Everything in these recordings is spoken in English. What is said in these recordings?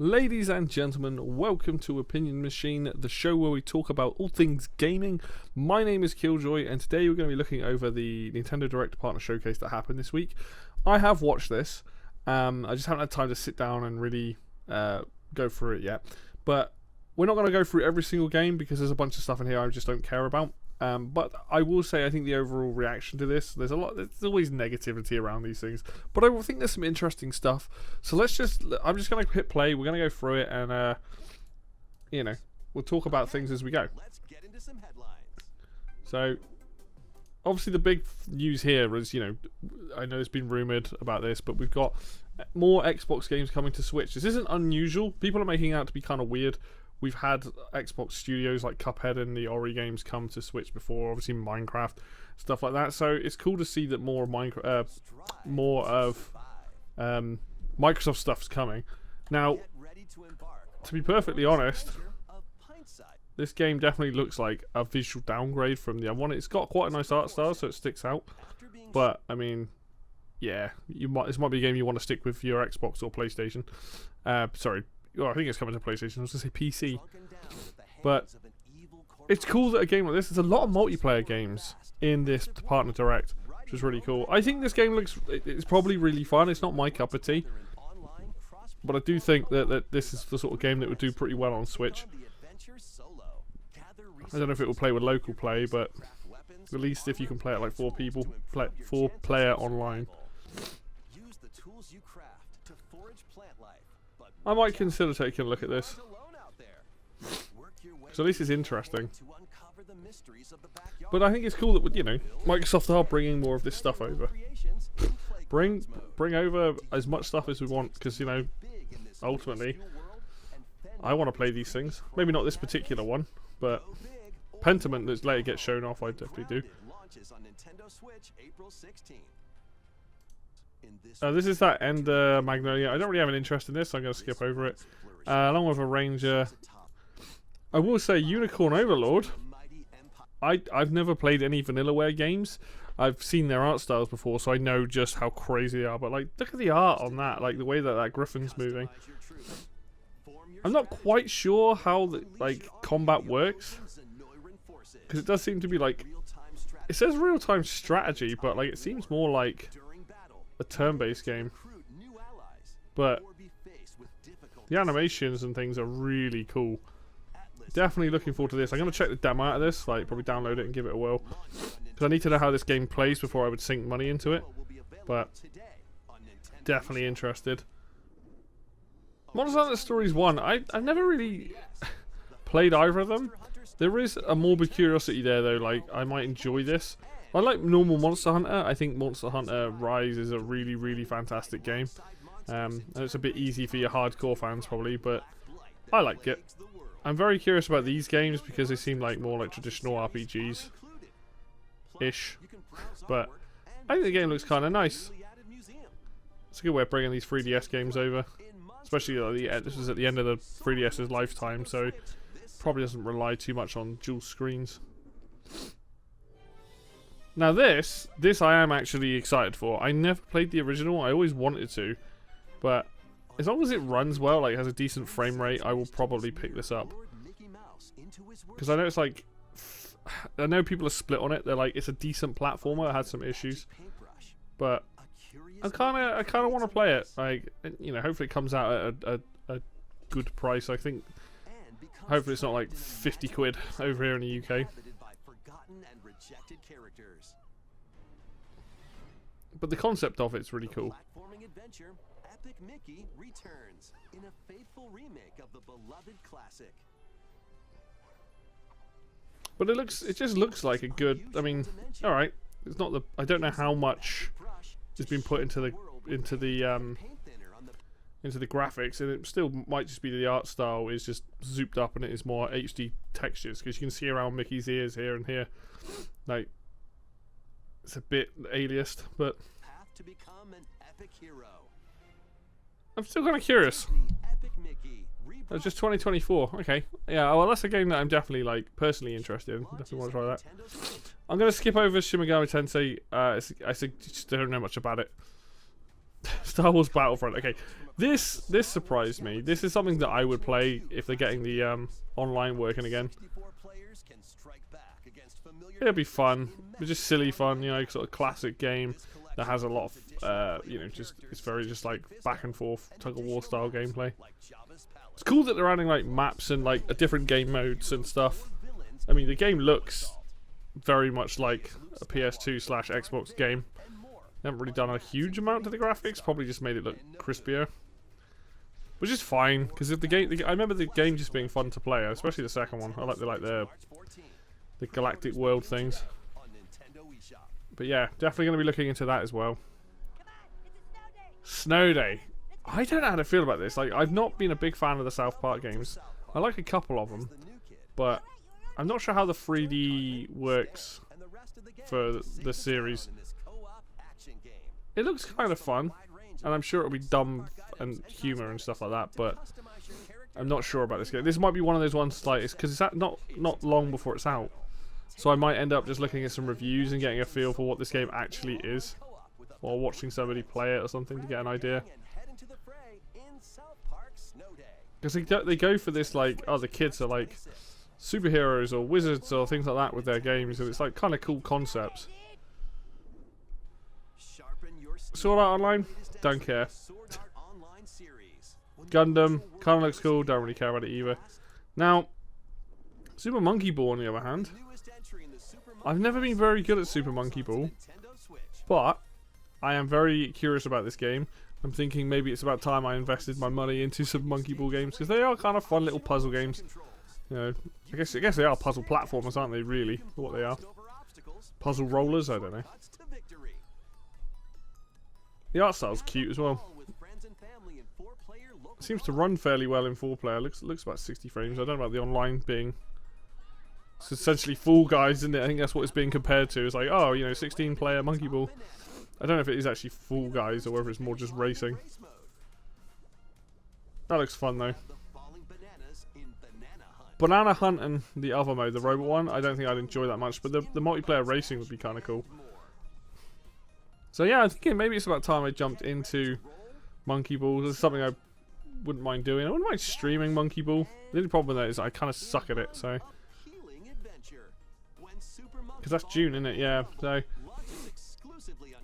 Ladies and gentlemen, welcome to Opinion Machine, the show where we talk about all things gaming. My name is Killjoy, and today we're going to be looking over the Nintendo Direct Partner Showcase that happened this week. I have watched this. I just haven't had time to sit down and really go through it yet. But we're not going to go through every single game because there's a bunch of stuff in here I just don't care about. But I will say I think the overall reaction to this, there's always negativity around these things, but I think there's some interesting stuff. So I'm just going to hit play, we're going to go through it, and we'll talk about things as we go. Let's get into some headlines. So obviously the big news here is, I know it's been rumored about this, but we've got more Xbox games coming to Switch. This isn't unusual. People are making it out to be kind of weird. We've had Xbox studios like Cuphead and the Ori games come to Switch before, obviously Minecraft, stuff like that. So it's cool to see that more of Microsoft stuff's coming. Now, to be perfectly honest, this game definitely looks like a visual downgrade from the other one. It's got quite a nice art style, so it sticks out. But I mean, yeah, this might be a game you want to stick with your Xbox or PlayStation. Sorry. Oh, I think it's coming to PlayStation. I was going to say PC. But it's cool that a game like this, there's a lot of multiplayer games in this Partner Direct, which is really cool. I think this game it's probably really fun. It's not my cup of tea. But I do think that this is the sort of game that would do pretty well on Switch. I don't know if it will play with local play, but at least if you can play it like 4 people, 4-player online. I might consider taking a look at this. So this is interesting. But I think it's cool that, Microsoft are bringing more of this stuff over. Bring over as much stuff as we want, because, ultimately, I want to play these things. Maybe not this particular one, but Pentiment that's later gets shown off, I definitely do. This is that Ender Magnolia. I don't really have an interest in this, so I'm going to skip over it. Along with a Ranger. I will say Unicorn Overlord. I've never played any Vanillaware games. I've seen their art styles before, so I know just how crazy they are. But look at the art on that, the way that griffin's moving. I'm not quite sure how the combat works, because it does seem to be it says real-time strategy, but it seems more like a turn-based game. But the animations and things are really cool. Definitely looking forward to this. I'm going to check the demo out of this, probably download it and give it a whirl, because I need to know how this game plays before I would sink money into it. But definitely interested. Monster Hunter Stories 1, I've never really played either of them. There is a morbid curiosity there though, I might enjoy this. I like normal Monster Hunter. I think Monster Hunter Rise is a really, really fantastic game. And it's a bit easy for your hardcore fans probably, but I like it. I'm very curious about these games because they seem more like traditional RPGs-ish. But I think the game looks kind of nice. It's a good way of bringing these 3DS games over. Especially this is at the end of the 3DS's lifetime, so probably doesn't rely too much on dual screens. Now this I am actually excited for. I never played the original. I always wanted to, but as long as it runs well, has a decent frame rate, I will probably pick this up. Because I know it's I know people are split on it. They're it's a decent platformer. It had some issues, but I kind of want to play it. Hopefully it comes out at a good price. I think. Hopefully it's not 50 quid over here in the UK. But the concept of it's really cool. Epic Mickey returns in a faithful remake of the beloved classic. But it just looks like a good. I mean, all right. It's not I don't know how much has been put into the graphics, and it still might just be the art style is just zooped up and it is more HD textures, because you can see around Mickey's ears here and here. It's a bit aliased, but Path to become an epic hero. I'm still kind of curious. It's just 2024. Okay. Yeah, well, that's a game that I'm definitely, personally interested in. Definitely want to try that. I'm going to skip over Shin Megami Tensei. I just don't know much about it. Star Wars Battlefront. Okay, this surprised me. This is something that I would play if they're getting the online working again. It'll be fun. It's just silly fun, you know, sort of classic game that has a lot of, you know, just it's very just like back and forth tug of war style gameplay. It's cool that they're adding like maps and like a different game modes and stuff. I mean, the game looks very much like a PS2/Xbox game. They haven't really done a huge amount to the graphics, probably just made it look crispier. Which is fine, because if the game, I remember the game just being fun to play, especially the second one. I like the galactic world things. But yeah, definitely going to be looking into that as well. Snow Day. I don't know how to feel about this. Like, I've not been a big fan of the South Park games. I like a couple of them, but I'm not sure how the 3D works for the series. It looks kind of fun, and I'm sure it'll be dumb and humor and stuff like that, but I'm not sure about this game. This might be one of those ones, like, it's because it's not long before it's out. So I might end up just looking at some reviews and getting a feel for what this game actually is, or watching somebody play it or something to get an idea. Because they go for this, like, oh, the kids are like superheroes or wizards or things like that with their games, and it's like kind of cool concepts. Sword Art Online? Don't care. Gundam, kind of looks cool, don't really care about it either. Now, Super Monkey Ball on the other hand, I've never been very good at Super Monkey Ball, but I am very curious about this game. I'm thinking maybe it's about time I invested my money into Super Monkey Ball games, because they are kind of fun little puzzle games. You know, I guess they are puzzle platformers, aren't they, really, for what they are. Puzzle rollers, I don't know. The art style's cute as well. It seems to run fairly well in 4-player. Looks about 60 frames. I don't know about the online being. It's essentially Fall Guys, isn't it? I think that's what it's being compared to. It's like, oh, you know, 16-player Monkey Ball. I don't know if it is actually Fall Guys or whether it's more just racing. That looks fun though. Banana Hunt and the other mode, the robot one, I don't think I'd enjoy that much, but the multiplayer racing would be kind of cool. So yeah, I'm thinking maybe it's about time I jumped into Monkey Ball. This is something I wouldn't mind doing. I wouldn't mind streaming Monkey Ball. The only problem with that is I kind of suck at it, so. Because that's June, isn't it? Yeah, so.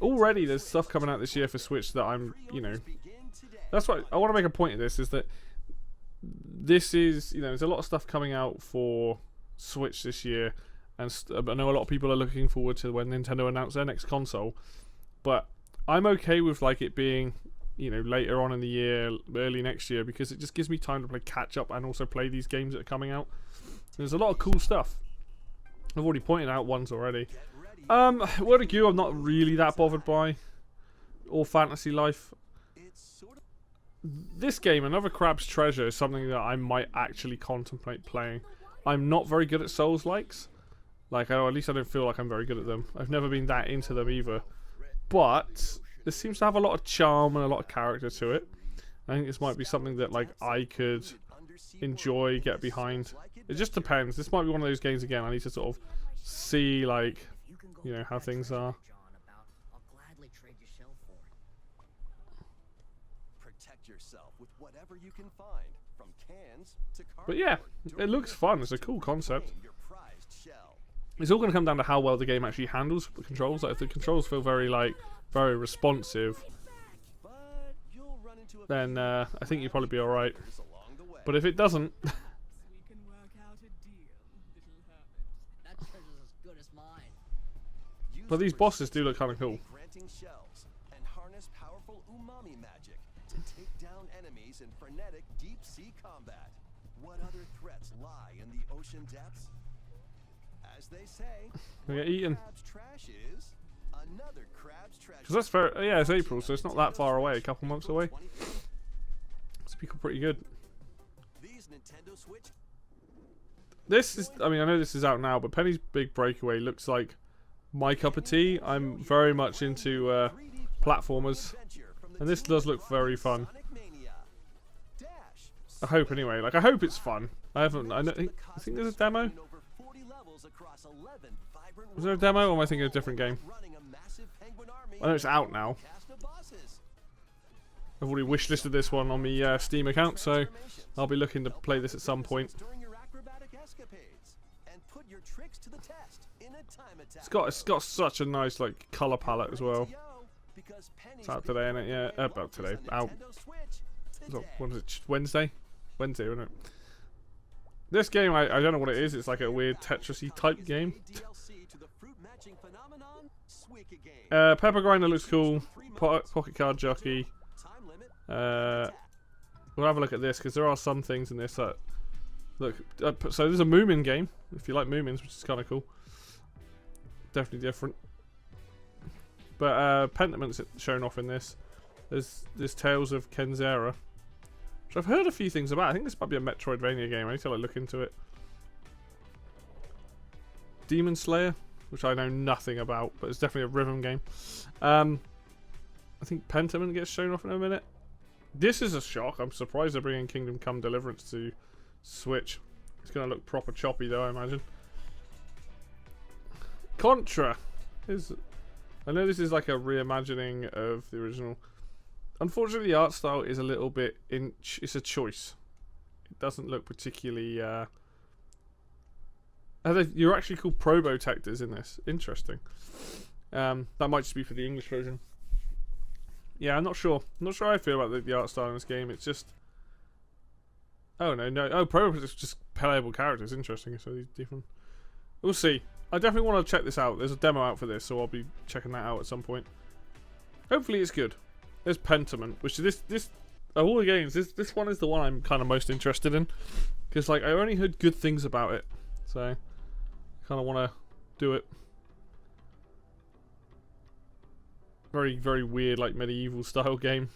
Already there's stuff coming out this year for Switch that I'm, you know. That's what I want to make a point of this, is that this is, you know, there's a lot of stuff coming out for Switch this year. And I know a lot of people are looking forward to when Nintendo announce their next console. But I'm okay with like it being, you know, later on in the year, early next year, because it just gives me time to play catch up and also play these games that are coming out. There's a lot of cool stuff. I've already pointed out ones already. Word of You, I'm not really that bothered by. Or Fantasy Life. This game, Another Crab's Treasure, is something that I might actually contemplate playing. I'm not very good at Souls-likes. Like, at least I don't feel like I'm very good at them. I've never been that into them either. But this seems to have a lot of charm and a lot of character to it. I think this might be something that like I could enjoy, get behind. It just depends. This might be one of those games again. I need to sort of see like, you know, how things are. But yeah, it looks fun. It's a cool concept. It's all going to come down to how well the game actually handles the controls. Like, if the controls feel very responsive, then I think you'll probably be alright. But if it doesn't, but these bosses do look kind of cool. What other threats lie in the ocean depths? As they say, we get eaten. Because that's fair. Yeah, it's April, so it's not that far away. A couple months away. It's pretty good. This is. I mean, I know this is out now, but Penny's Big Breakaway looks like my cup of tea. I'm very much into platformers, and this does look very fun. I hope anyway. Like, I hope it's fun. I think there's a demo. Was there a demo, or am I thinking of a different game? I know it's out now. I've already wishlisted this one on the Steam account, so I'll be looking to play this at some point. During your acrobatic escapades, and put your tricks to the test in a time attack. It's got such a nice like color palette as well. It's out today, isn't it? Yeah, about today. Out. So, what is it? Wednesday, isn't it? This game, I don't know what it is. It's like a weird Tetris-y type game. Pepper Grinder looks cool. Pocket Card Jockey. We'll have a look at this because there are some things in this that look. So there's a Moomin game if you like Moomins, which is kind of cool. Definitely different. But Pentament's shown off in this. There's Tales of Kenzera, which I've heard a few things about. I think this might be a Metroidvania game. I need to like look into it. Demon Slayer, which I know nothing about, but it's definitely a rhythm game. I think Pentiment gets shown off in a minute. This is a shock. I'm surprised they're bringing Kingdom Come Deliverance to Switch. It's going to look proper choppy though, I imagine. Contra. I know this is like a reimagining of the original. Unfortunately, the art style is a little bit it's a choice. It doesn't look particularly. You're actually called Probotectors in this. Interesting. That might just be for the English version. Yeah, I'm not sure. I'm not sure how I feel about the art style in this game. It's just. Oh no! Oh, Probotectors are just playable characters. Interesting. So these different. We'll see. I definitely want to check this out. There's a demo out for this, so I'll be checking that out at some point. Hopefully, it's good. There's Pentiment, which is this of all the games, this one is the one I'm kind of most interested in, because like I only heard good things about it, so I kind of want to do it. Very, very weird, like medieval style game.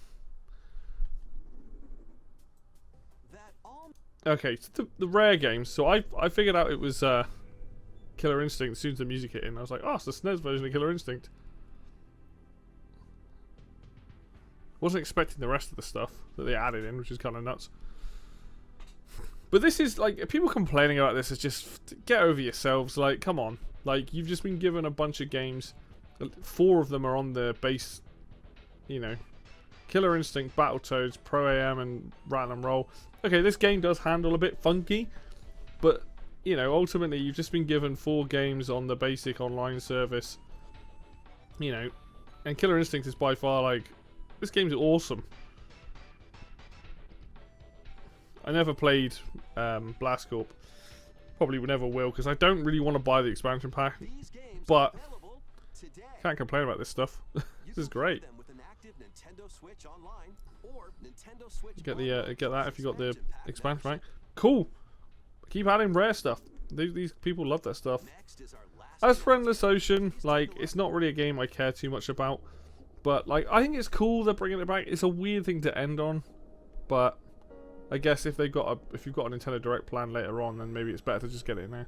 Okay, so the rare games. So I figured out it was Killer Instinct as soon as the music hit in. I was like, oh, it's the SNES version of Killer Instinct. Wasn't expecting the rest of the stuff that they added in, which is kind of nuts. But this is like, people complaining about this is just get over yourselves. Like, come on, like you've just been given a bunch of games. 4 of them are on the base, you know, Killer Instinct, Battletoads, Pro AM, and Rattle and Roll. Okay, this game does handle a bit funky, but you know, ultimately you've just been given 4 games on the basic online service. You know, and Killer Instinct is by far like, this game's awesome. I never played Blast Corp. Probably never will, because I don't really want to buy the expansion pack. But can't complain about this stuff. This is great. Get that if you got the expansion pack. Cool. Keep adding rare stuff. These people love that stuff. As for Endless Ocean, like, it's not really a game I care too much about. But like, I think it's cool they're bringing it back. It's a weird thing to end on, but I guess if you've got a Nintendo Direct plan later on, then maybe it's better to just get it in there.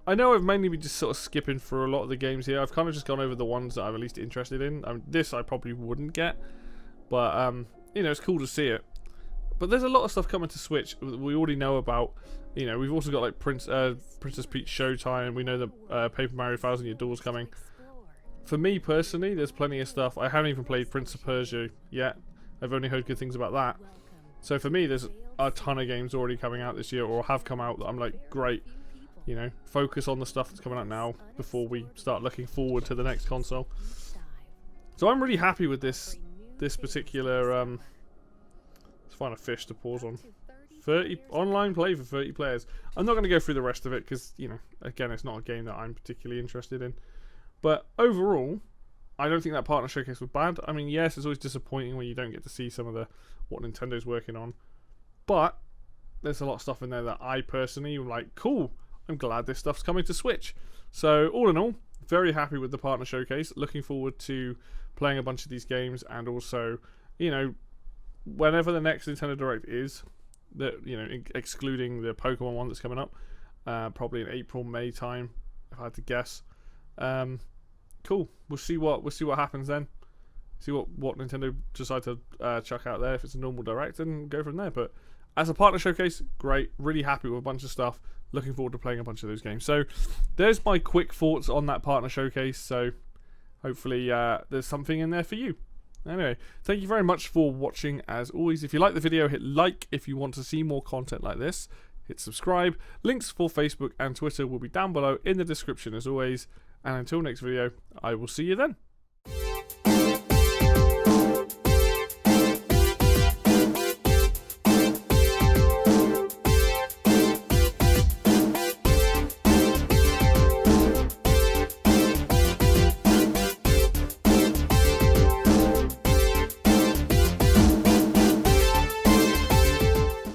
I know I've mainly been just sort of skipping through a lot of the games here. I've kind of just gone over the ones that I'm at least interested in. This I probably wouldn't get, but you know, it's cool to see it. But there's a lot of stuff coming to Switch that we already know about. You know, we've also got like Princess Peach Showtime. We know the Paper Mario Thousand Year Door's coming. For me personally, there's plenty of stuff. I haven't even played Prince of Persia yet. I've only heard good things about that. So for me, there's a ton of games already coming out this year, or have come out, that I'm like, great. You know, focus on the stuff that's coming out now before we start looking forward to the next console. So I'm really happy with this particular. Let's find a fish to pause on. 30 online play for 30 players. I'm not going to go through the rest of it because, you know, again, it's not a game that I'm particularly interested in. But overall, I don't think that partner showcase was bad. I mean, yes, it's always disappointing when you don't get to see some of what Nintendo's working on. But there's a lot of stuff in there that I personally am like, cool, I'm glad this stuff's coming to Switch. So all in all, very happy with the partner showcase. Looking forward to playing a bunch of these games, and also, you know, whenever the next Nintendo Direct is, that, you know, excluding the Pokemon one that's coming up, probably in April, May time, if I had to guess. Cool. We'll see what happens then. See what Nintendo decide to chuck out there if it's a normal Direct, and go from there. But as a partner showcase, great. Really happy with a bunch of stuff. Looking forward to playing a bunch of those games. So there's my quick thoughts on that partner showcase. So hopefully there's something in there for you. Anyway, thank you very much for watching. As always, if you like the video, hit like. If you want to see more content like this, hit subscribe. Links for Facebook and Twitter will be down below in the description as always. And until next video, I will see you then.